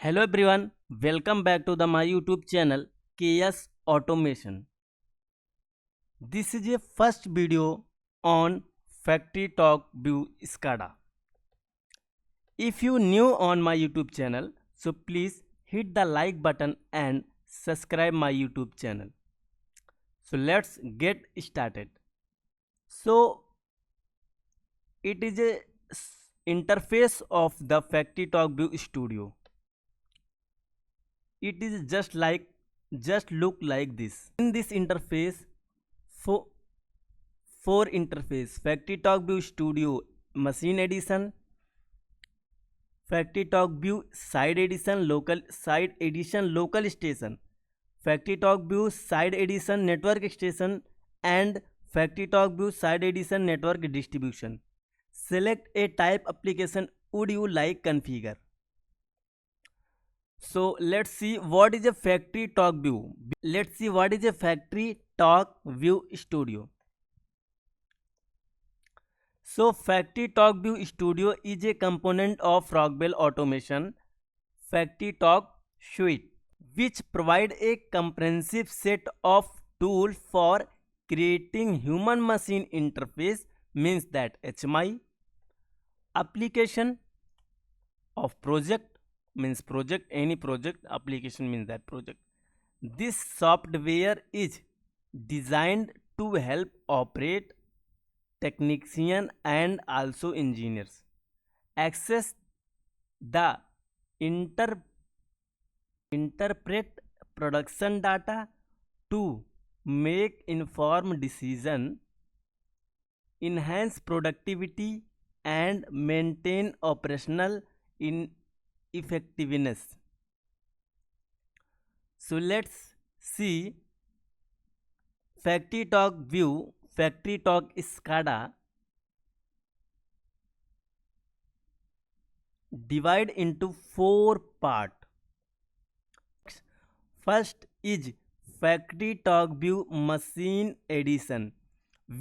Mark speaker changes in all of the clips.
Speaker 1: Hello everyone, welcome back to my YouTube channel KS Automation. This is a first video on Factory Talk View SCADA. If you new on my YouTube channel, so please hit the like button and subscribe my YouTube channel. So let's get started. So it is a interface of the Factory Talk View Studio. It is just look like this. In this interface, four, four interface: Factory Talk View Studio Machine Edition, Factory Talk View Side Edition Local Station, Factory Talk View Side Edition Network Station, and Factory Talk View Side Edition Network Distribution. Select a type application would you like configure. So let's see what is a Factory Talk View. Let's see what is a Factory Talk View Studio. So Factory Talk View Studio is a component of Rockwell Automation Factory Talk Suite, which provide a comprehensive set of tools for creating human-machine interface, means that HMI, application of project, means project, any project, application means that project. This software is designed to help operate technician and also engineers access the interpret production data to make informed decision, enhance productivity and maintain operational effectiveness. So let's see Factory Talk View, Factory Talk SCADA divide into four parts. First is Factory Talk View Machine Edition.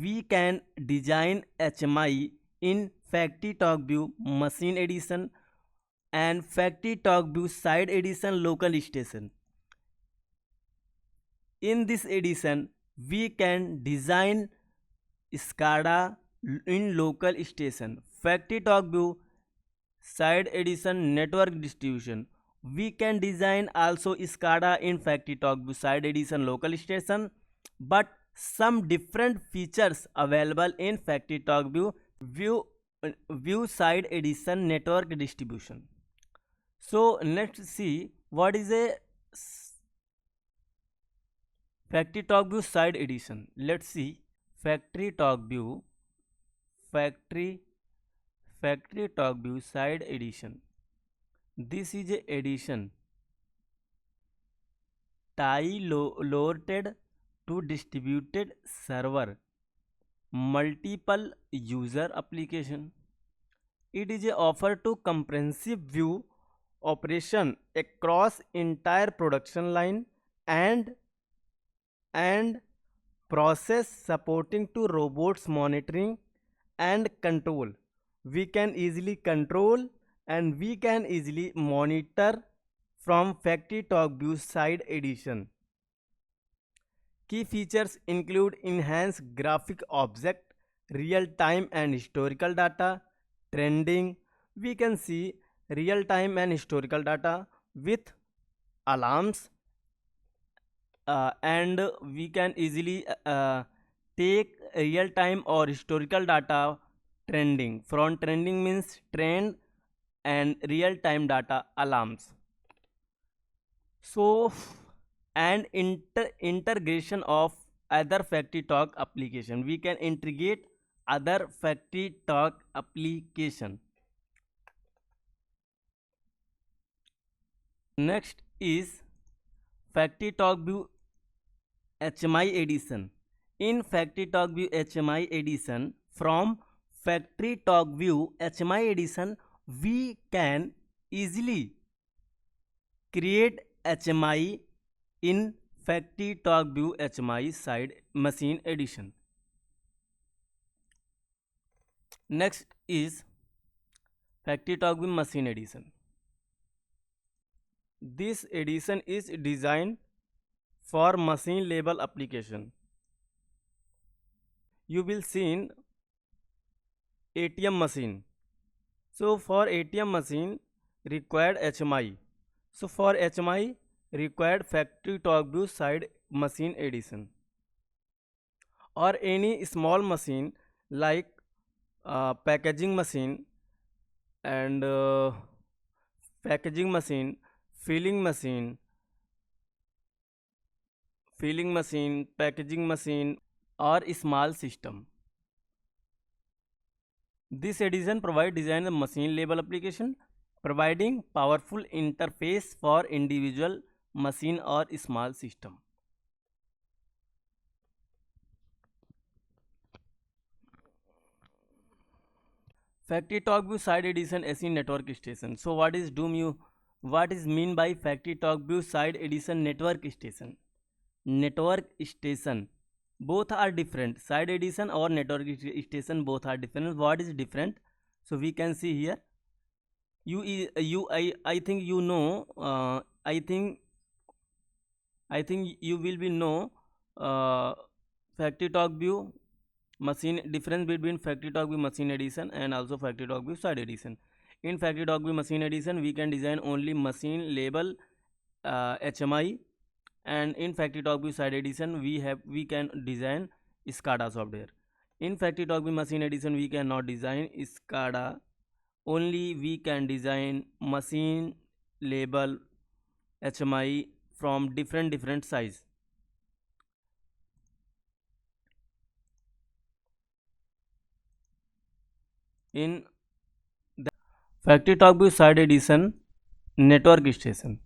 Speaker 1: We can design HMI in Factory Talk View Machine Edition and Factory Talk View Side Edition Local Station. In this edition, we can design SCADA in local station. Factory Talk View Side Edition Network Distribution. We can design also SCADA in Factory Talk View Side Edition Local Station, but some different features available in Factory Talk View Side Edition Network Distribution. So let's see what is a Factory Talk View Side Edition. Let's see Factory Talk View Factory Talk View Side Edition. This is a edition loaded to distributed server multiple user application. It is a offer to comprehensive view operation across entire production line and process supporting to robots monitoring and control. We can easily control and we can easily monitor from Factory Talk View Side Edition. Key features include enhanced graphic object, real-time and historical data, trending. We can see real-time and historical data with alarms, and we can easily take real-time or historical data trending. From trending means trend and real-time data alarms. So and integration of other Factory Talk application. We can integrate other Factory Talk application. Next is Factory Talk View HMI Edition. In Factory Talk View HMI Edition, from Factory Talk View HMI Edition, we can easily create HMI in Factory Talk View HMI Side Machine Edition. Next is Factory Talk View Machine Edition. This edition is designed for machine level application. You will see in ATM machine. So for ATM machine required HMI. So for HMI required factory top view side machine edition, or any small machine like packaging machine and packaging machine, filling machine, packaging machine, or small system. This edition provides design and machine level application, providing powerful interface for individual machine or small system. Factory Talk View Side Edition SE Network Station. So what is mean by Factory Talk View Side Edition Network Station? Network station, both are different. Side edition or network station, both are different. What is different? So we can see here. I think you know. I think you will be know Factory Talk View machine, difference between Factory Talk View machine edition and also Factory Talk View side edition. In Factory Talk View machine edition, we can design only machine label HMI, and in Factory Talk View side edition we can design SCADA software. In Factory Talk View machine edition we cannot design SCADA, only we can design machine label HMI from different size. In the Factory Talk View side edition network station.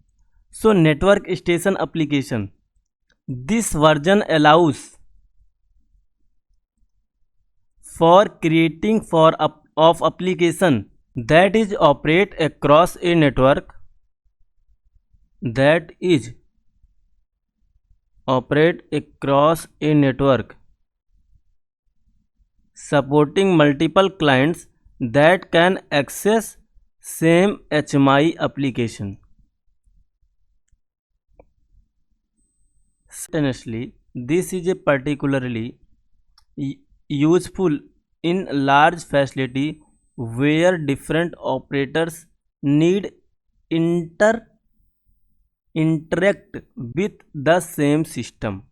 Speaker 1: So network station application, this version allows for creating of application that is operate across a network, supporting multiple clients that can access same HMI application. Simultaneously, this is a particularly useful in large facility where different operators need interact with the same system.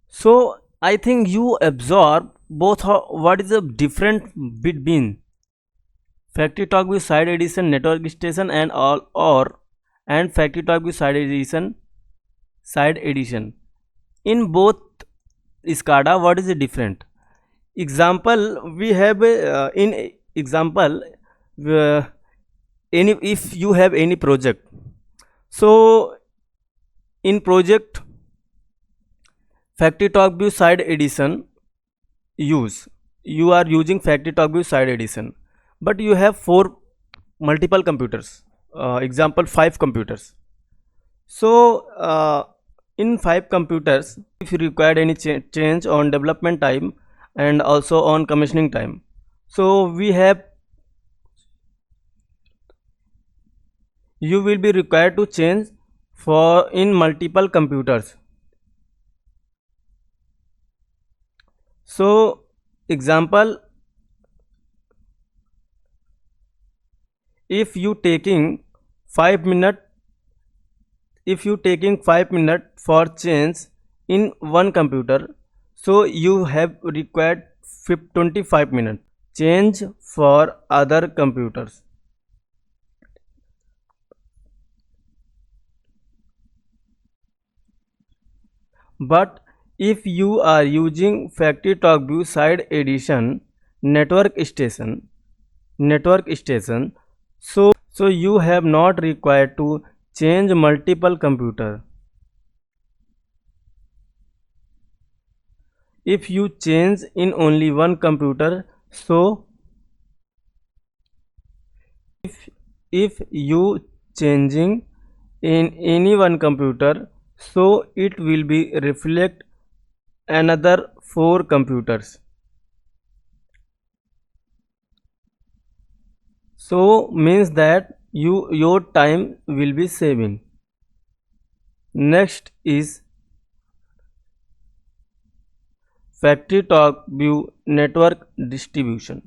Speaker 1: So I think you absorb both what is the different between Factory Talk View side edition network station and Factory Talk View side edition. In both SCADA, what is the different? Example, we have in example, if you have any project, so in project Factory Talk View side edition you are using Factory Talk View side edition, but you have multiple computers, example 5 computers. So in 5 computers, if you require any change on development time and also on commissioning time, so you will be required to change for in multiple computers. So example, if you taking 5 minutes for change in one computer, so you have required 25 minutes change for other computers. But if you are using Factory Talk View side edition network station, so you have not required to change multiple computer. If you change in only one computer, so if you changing in any one computer, so it will be reflect another 4 computers. So means that your time will be saving. Next is FactoryTalk View network distribution.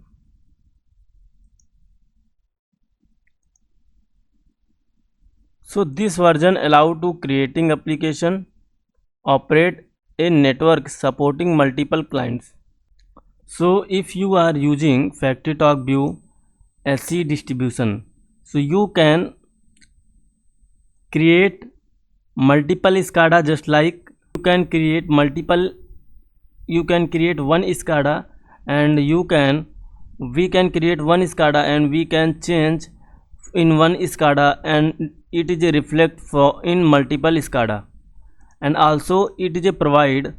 Speaker 1: So this version allow to creating application, operate a network supporting multiple clients. So if you are using FactoryTalk View SC distribution, so you can create multiple SCADA, just like you can create one SCADA, and we can create one SCADA and we can change in one SCADA, and it is a reflect for in multiple SCADA, and also it is a provide